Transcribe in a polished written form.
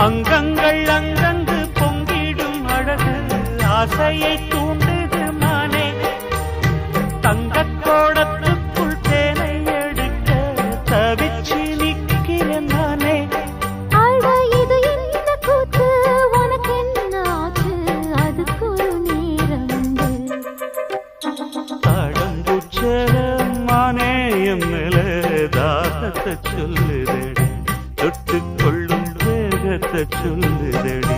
அங்கங்கள் அங்கங்கு பொங்கிடும் அழகு ஆசையை தூண்டுது மானே தங்கக் கோடத்துக்குள் தேனை எடுக்க தவிச்சு நிற்கிறேன் நானே இது என்ன கூத்து உனக்கு என்ன ஆச்சு அதுக்கு ஒரு நேரம் தாடம்பூச்சரமானே எம்மில தாகத்தை சொல்லுதடி தொட்டுக்கொள்ளும் வேகத்தை சொல்லுதடி